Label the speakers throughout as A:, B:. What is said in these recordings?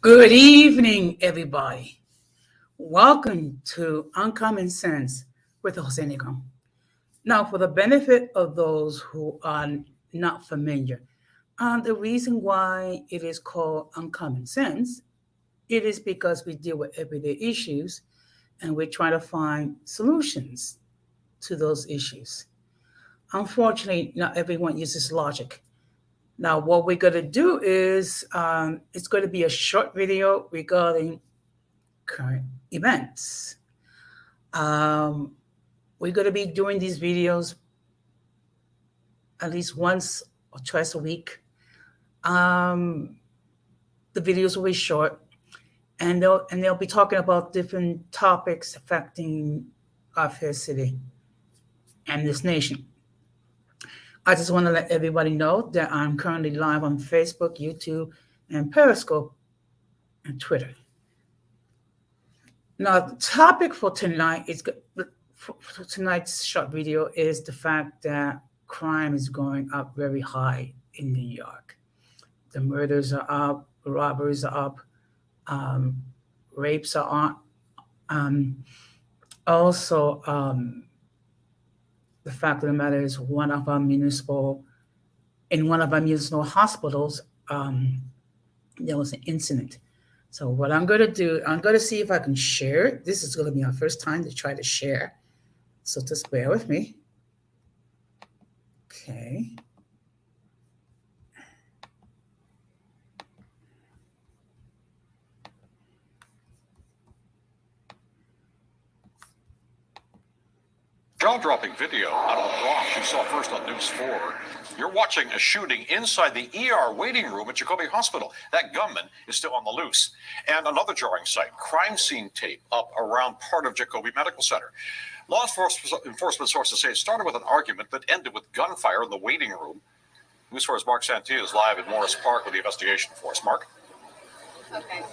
A: Good evening, everybody. Welcome to Uncommon Sense with Jose Negron. Now, for the benefit of those who are not familiar, the reason why it is called Uncommon Sense, it is because we deal with everyday issues and we're trying to find solutions to those issues. Unfortunately, not everyone uses logic. Now, what we're going to do is it's going to be a short video regarding current events. Um, we're going to be doing these videos at least once or twice a week. Um, the videos will be short, and they'll be talking about different topics affecting our fair city and this nation. I just want to let everybody know that I'm currently live on Facebook, YouTube, and Periscope and Twitter. Now, the topic for tonight is for tonight's short video is the fact that crime is going up very high in New York. The murders are up, robberies are up, um, rapes are up. Um, also, the fact of the matter is, in one of our municipal hospitals, there was an incident. So what I'm going to do, I'm going to see if I can share it. This is going to be our first time to try to share. So just bear with me. Okay.
B: Jaw-dropping video out of the Bronx you saw first on News 4. You're watching a shooting inside the ER waiting room at Jacobi Hospital. That gunman is still on the loose. And another jarring sight, crime scene tape up around part of Jacobi Medical Center. Law enforcement sources say it started with an argument but ended with gunfire in the waiting room. News 4's Mark Santia is live in Morris Park with the investigation for us. Mark?
C: Okay.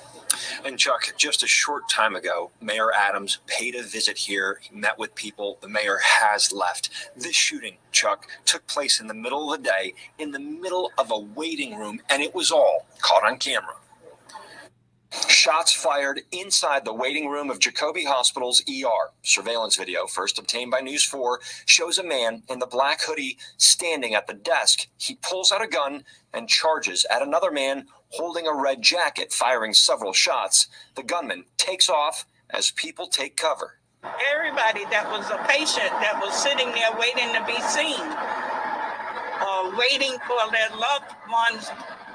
D: And Chuck, just a short time ago, Mayor Adams paid a visit here. He met with people. The mayor has left. This shooting, Chuck, took place in the middle of the day, in the middle of a waiting room, and it was all caught on camera. Shots fired inside the waiting room of Jacobi Hospital's ER. Surveillance video, first obtained by News 4, shows a man in the black hoodie standing at the desk. He pulls out a gun and charges at another man holding a red jacket, firing several shots. The gunman takes off as people take cover.
C: Everybody that was a patient that was sitting there waiting to be seen, waiting for their loved ones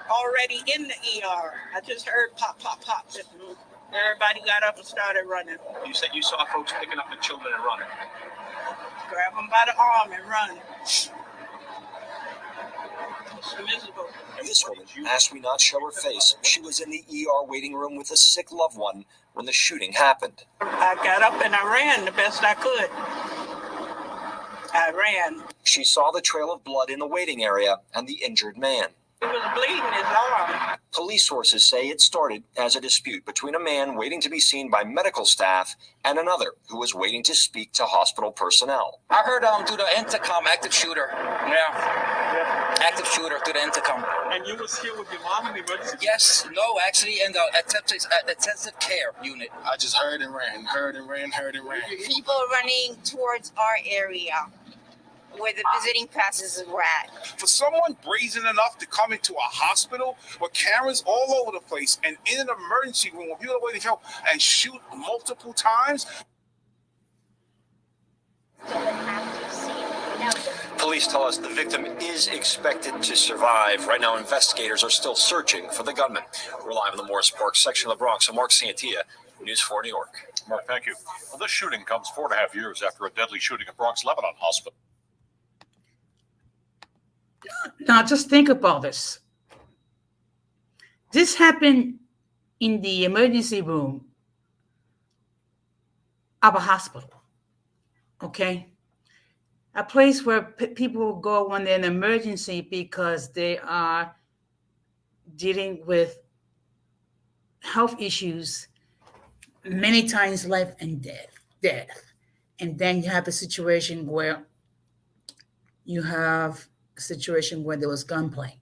C: already in the ER. I just heard pop, pop, pop. Everybody got up and started running.
E: You said you saw folks picking up the children and running.
C: Grab them by the arm and run. It's miserable.
D: This woman asked me not show her face. She was in the ER waiting room with a sick loved one when the shooting happened.
C: I got up and I ran the best I could. I ran.
D: She saw the trail of blood in the waiting area and the injured man.
C: He was bleeding his arm.
D: Police sources say it started as a dispute between a man waiting to be seen by medical staff and another who was waiting to speak to hospital personnel.
F: I heard through the intercom, active shooter. Yeah. Active shooter through the intercom.
E: And you was here with your mom in the emergency?
F: Yes, no, actually, in the intensive care unit.
E: I just heard and ran.
G: People running towards our area where the visiting passes were at.
H: For someone brazen enough to come into a hospital with cameras all over the place and in an emergency room where people are waiting for help and shoot multiple times.
D: Police tell us the victim is expected to survive. Right now, investigators are still searching for the gunman. We're live in the Morris Park section of the Bronx. So Mark Santia, News 4 New York.
B: Mark, thank you. Well, this shooting comes 4.5 years after a deadly shooting at Bronx Lebanon Hospital.
A: Now, just think about this. This happened in the emergency room of a hospital, okay? A place where people go when they're in emergency because they are dealing with health issues, many times life and death. And then you have a situation where there was gunplay.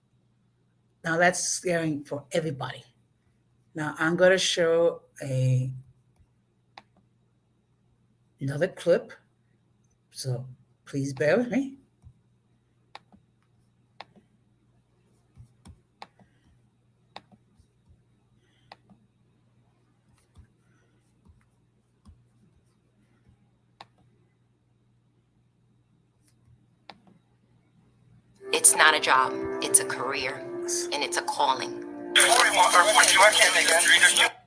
A: Now that's scary for everybody. Now I'm going to show another clip. So please bear with me.
I: It's not a job, it's a career, and it's a calling.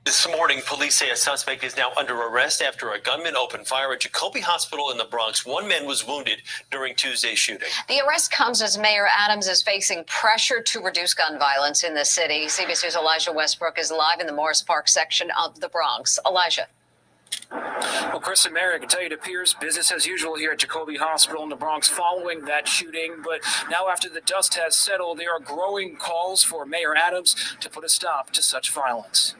J: This morning, police say a suspect is now under arrest after a gunman opened fire at Jacobi Hospital in the Bronx. One man was wounded during Tuesday's shooting.
K: The arrest comes as Mayor Adams is facing pressure to reduce gun violence in the city. CBS's Elijah Westbrook is live in the Morris Park section of the Bronx. Elijah.
L: Well, Chris and Mary, I can tell you it appears business as usual here at Jacobi Hospital in the Bronx following that shooting. But now after the dust has settled, there are growing calls for Mayor Adams to put a stop to such violence.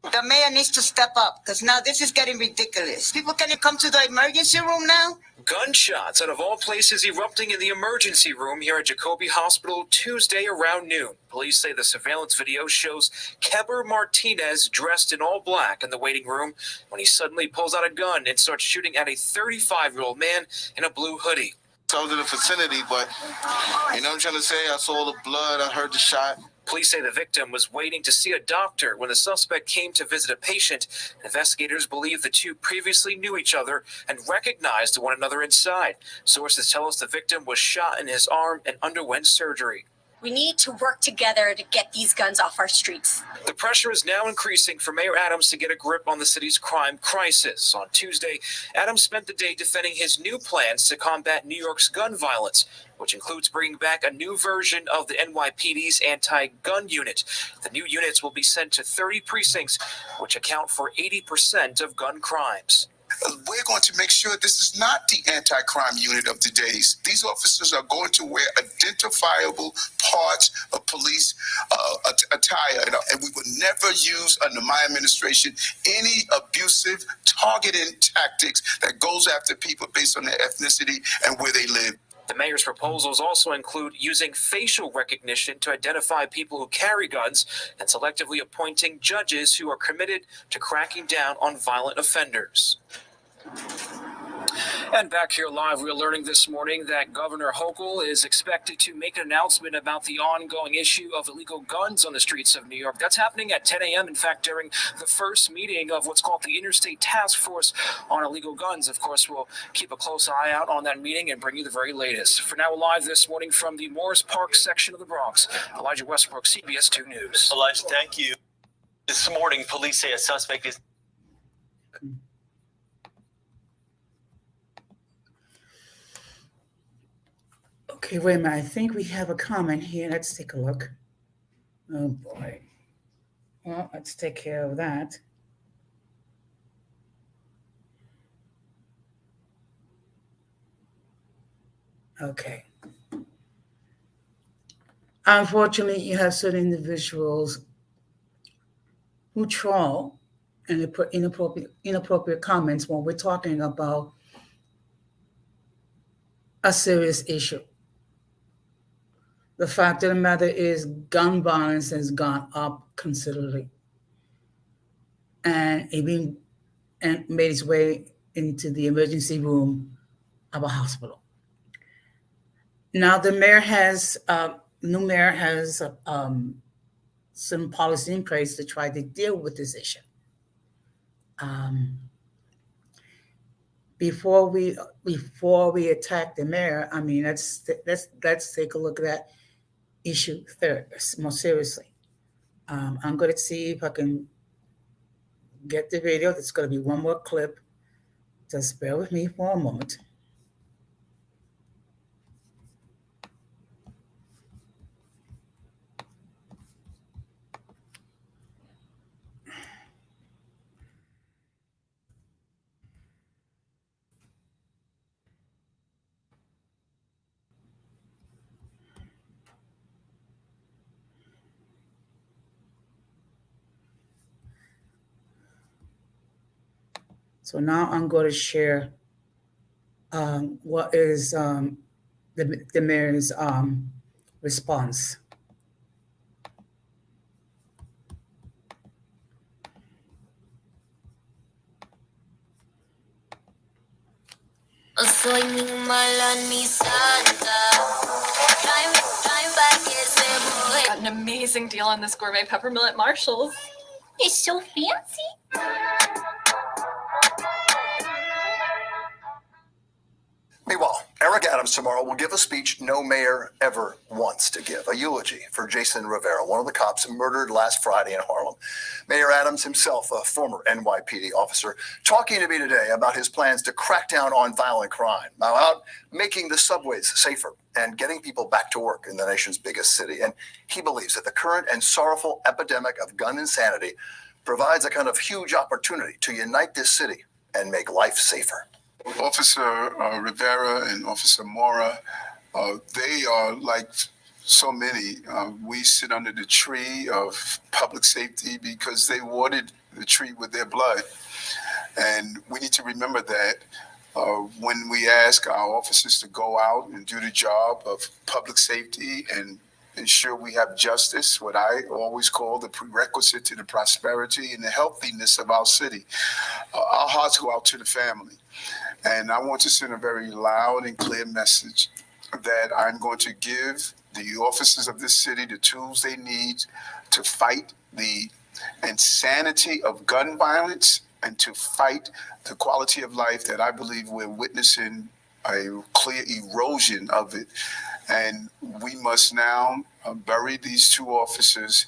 M: The mayor needs to step up because now this is getting ridiculous. People can't come to the emergency room now.
L: Gunshots out of all places erupting in the emergency room here at Jacobi Hospital Tuesday around noon. Police say the surveillance video shows Keber Martinez dressed in all black in the waiting room when he suddenly pulls out a gun and starts shooting at a 35-year-old man in a blue hoodie.
H: I was in the vicinity, but you know what I'm trying to say? I saw the blood, I heard the shot.
L: Police say the victim was waiting to see a doctor when the suspect came to visit a patient. Investigators believe the two previously knew each other and recognized one another inside. Sources tell us the victim was shot in his arm and underwent surgery.
N: We need to work together to get these guns off our streets.
L: The pressure is now increasing for Mayor Adams to get a grip on the city's crime crisis. On Tuesday, Adams spent the day defending his new plans to combat New York's gun violence, which includes bringing back a new version of the NYPD's anti-gun unit. The new units will be sent to 30 precincts, which account for 80% of gun crimes.
O: We're going to make sure this is not the anti-crime unit of today's. These officers are going to wear identifiable parts of police attire, and we would never use under my administration any abusive targeting tactics that goes after people based on their ethnicity and where they live.
L: The mayor's proposals also include using facial recognition to identify people who carry guns and selectively appointing judges who are committed to cracking down on violent offenders. And back here live, we're learning this morning that Governor Hochul is expected to make an announcement about the ongoing issue of illegal guns on the streets of New York. That's happening at 10 a.m., in fact, during the first meeting of what's called the Interstate Task Force on Illegal Guns. Of course, we'll keep a close eye out on that meeting and bring you the very latest. For now, live this morning from the Morris Park section of the Bronx, Elijah Westbrook, CBS 2 News.
J: Elijah, thank you. This morning, police say a suspect is...
A: Okay, wait a minute. I think we have a comment here. Let's take a look. Oh, boy. Well, let's take care of that. Okay. Unfortunately, you have certain individuals who troll and they put inappropriate comments when we're talking about a serious issue. The fact of the matter is gun violence has gone up considerably and made its way into the emergency room of a hospital. Now the new mayor has some policy in place to try to deal with this issue. Before we attack the mayor, I mean, let's take a look at that issue more seriously. I'm going to see if I can get the video. There's going to be one more clip. Just bear with me for a moment. So now I'm going to share what is the mayor's response.
P: soy mala ni santa. Trae pa' que se moje.
Q: Got an amazing deal on this gourmet peppermill at Marshall's.
P: It's so fancy.
R: Meanwhile, Eric Adams tomorrow will give a speech no mayor ever wants to give, a eulogy for Jason Rivera, one of the cops murdered last Friday in Harlem. Mayor Adams himself, a former NYPD officer, talking to me today about his plans to crack down on violent crime, about making the subways safer and getting people back to work in the nation's biggest city. And he believes that the current and sorrowful epidemic of gun insanity provides a kind of huge opportunity to unite this city and make life safer.
O: Officer Rivera and Officer Mora, they are like so many. We sit under the tree of public safety because they watered the tree with their blood. And we need to remember that when we ask our officers to go out and do the job of public safety and ensure we have justice, what I always call the prerequisite to the prosperity and the healthiness of our city, our hearts go out to the family. And I want to send a very loud and clear message that I'm going to give the officers of this city the tools they need to fight the insanity of gun violence and to fight the quality of life that I believe we're witnessing a clear erosion of it. And we must now bury these two officers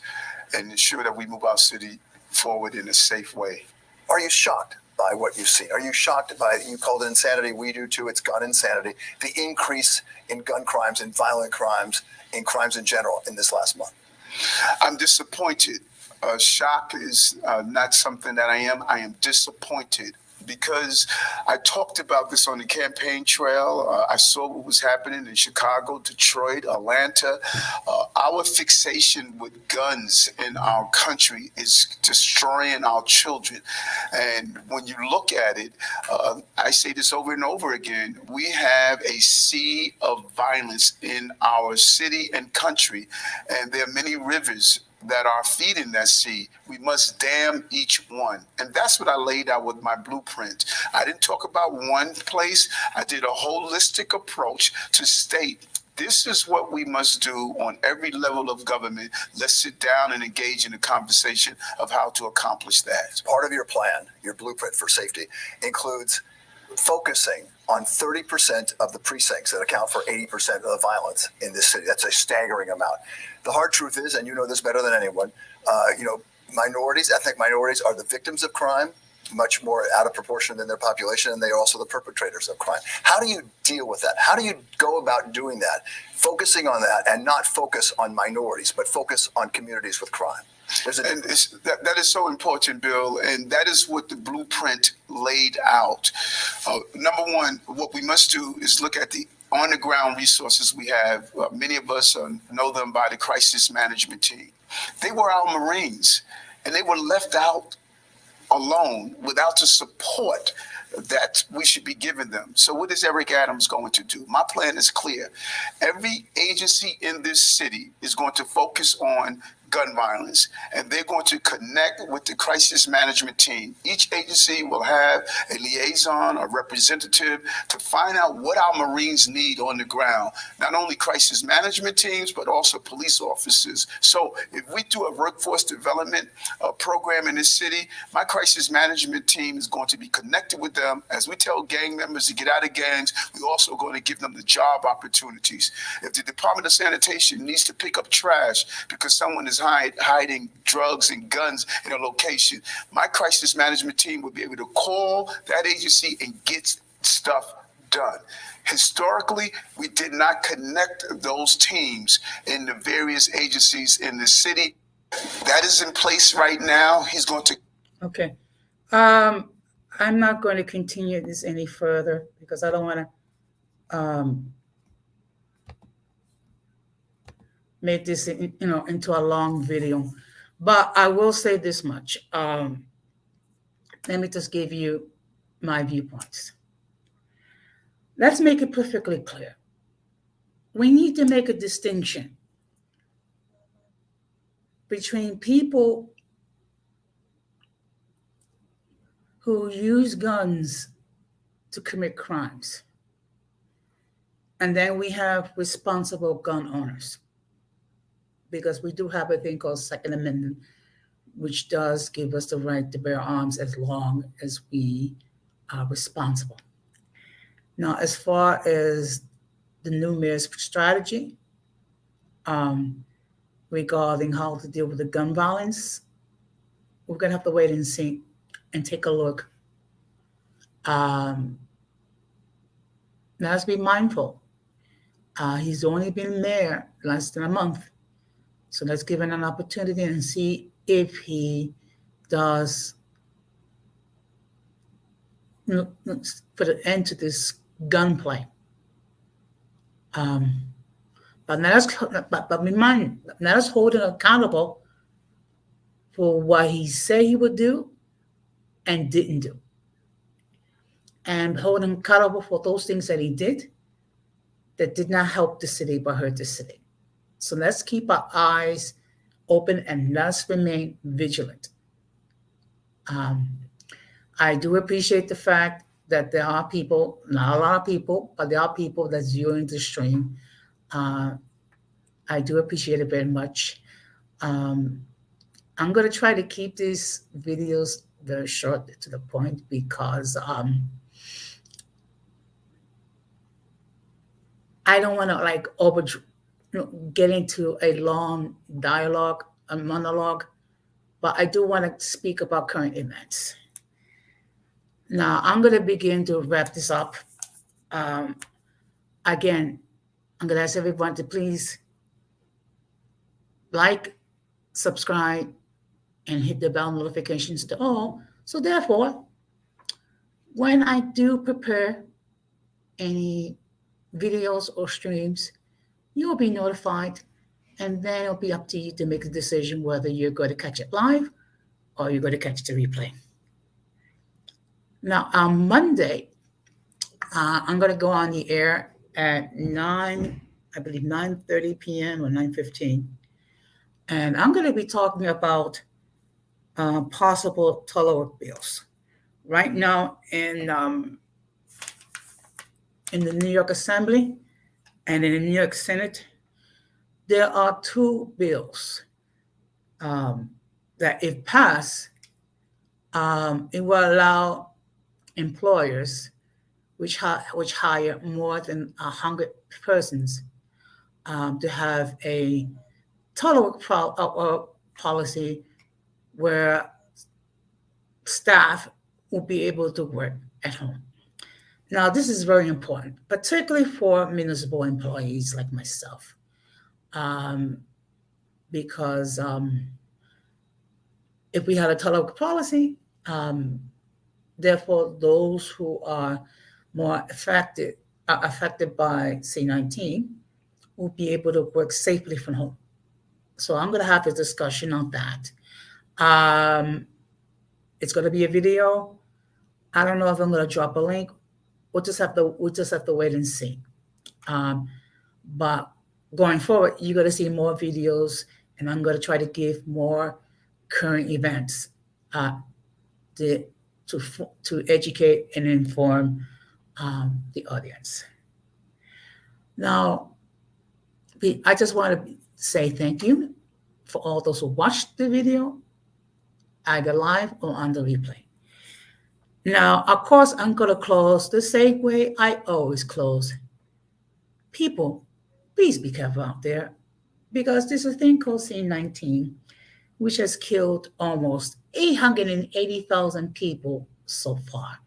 O: and ensure that we move our city forward in a safe way.
R: Are you shocked by what you've seen? Are you shocked by, you called it insanity, we do too, it's gun insanity, the increase in gun crimes and violent crimes and crimes in general in this last month?
O: I'm disappointed. Shock is not something that I am disappointed because I talked about this on the campaign trail. I saw what was happening in Chicago, Detroit, Atlanta. Our fixation with guns in our country is destroying our children. And when you look at it, I say this over and over again, we have a sea of violence in our city and country, and there are many rivers that are feeding that sea. We must dam each one. And that's what I laid out with my blueprint. I didn't talk about one place. I did a holistic approach to state this is what we must do on every level of government. Let's sit down and engage in a conversation of how to accomplish that.
R: Part of your plan, your blueprint for safety, includes focusing on 30% of the precincts that account for 80% of the violence in this city. That's a staggering amount. The hard truth is, and you know this better than anyone, minorities, ethnic minorities are the victims of crime, much more out of proportion than their population, and they are also the perpetrators of crime. How do you deal with that? How do you go about doing that, focusing on that and not focus on minorities, but focus on communities with crime?
O: And that is so important, Bill, and that is what the blueprint laid out. Number one, what we must do is look at the on-the-ground resources we have. Many of us know them by the crisis management team. They were our Marines, and they were left out alone without the support that we should be giving them. So what is Eric Adams going to do? My plan is clear. Every agency in this city is going to focus on gun violence, and they're going to connect with the crisis management team. Each agency will have a liaison, a representative to find out what our Marines need on the ground, not only crisis management teams, but also police officers. So if we do a workforce development program in this city, my crisis management team is going to be connected with them. As we tell gang members to get out of gangs, we're also going to give them the job opportunities. If the Department of Sanitation needs to pick up trash because someone is hiding drugs and guns in a location, my crisis management team will be able to call that agency and get stuff done. Historically, we did not connect those teams in the various agencies in the city. That is in place right now. He's going to...
A: Okay. I'm not going to continue this any further because I don't want to make this, into a long video. But I will say this much. Let me just give you my viewpoints. Let's make it perfectly clear. We need to make a distinction between people who use guns to commit crimes And then we have responsible gun owners, because we do have a thing called Second Amendment, which does give us the right to bear arms as long as we are responsible. Now, as far as the new mayor's strategy regarding how to deal with the gun violence, we're going to have to wait and see and take a look. Now, let's be mindful. He's only been mayor less than a month. So let's give him an opportunity and see if he does put an end to this gunplay. But let us hold him accountable for what he said he would do and didn't do. And hold him accountable for those things that he did that did not help the city but hurt the city. So let's keep our eyes open and let's remain vigilant. I do appreciate the fact that there are people, not a lot of people, but there are people that's viewing the stream. I do appreciate it very much. I'm going to try to keep these videos very short to the point, because I don't want to get into a long dialogue, a monologue, but I do want to speak about current events. Now, I'm going to begin to wrap this up. Again, I'm going to ask everyone to please like, subscribe, and hit the bell notifications to all. So therefore, when I do prepare any videos or streams, you'll be notified, and then it'll be up to you to make a decision whether you're going to catch it live or you're going to catch the replay. Now, on Monday, I'm going to go on the air at 9:30 p.m. or 9:15. And I'm going to be talking about possible telework bills. Right now in the New York Assembly and in the New York Senate, there are two bills that, if passed, it will allow employers which hire more than 100 persons to have a telework policy where staff will be able to work at home. Now, this is very important, particularly for municipal employees like myself, because if we had a telework policy, therefore those who are more affected by C-19 will be able to work safely from home. So I'm going to have a discussion on that. It's going to be a video. I don't know if I'm going to drop a link. We'll just have to wait and see. But going forward, you're going to see more videos, and I'm going to try to give more current events to educate and inform the audience. Now, I just want to say thank you for all those who watched the video, either live or on the replay. Now, of course, I'm going to close the same way I always close. People, please be careful out there, because there's a thing called C-19, which has killed almost 880,000 people so far.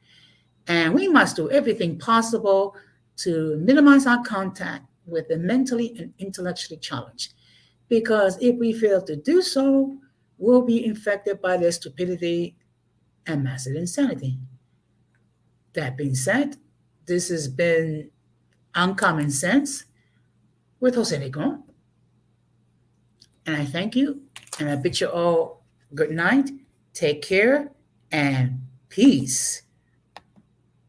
A: And we must do everything possible to minimize our contact with the mentally and intellectually challenged, because if we fail to do so, we'll be infected by their stupidity and massive insanity. That being said, this has been Uncommon Sense with Jose Negron. And I thank you, and I bid you all good night, take care, and peace.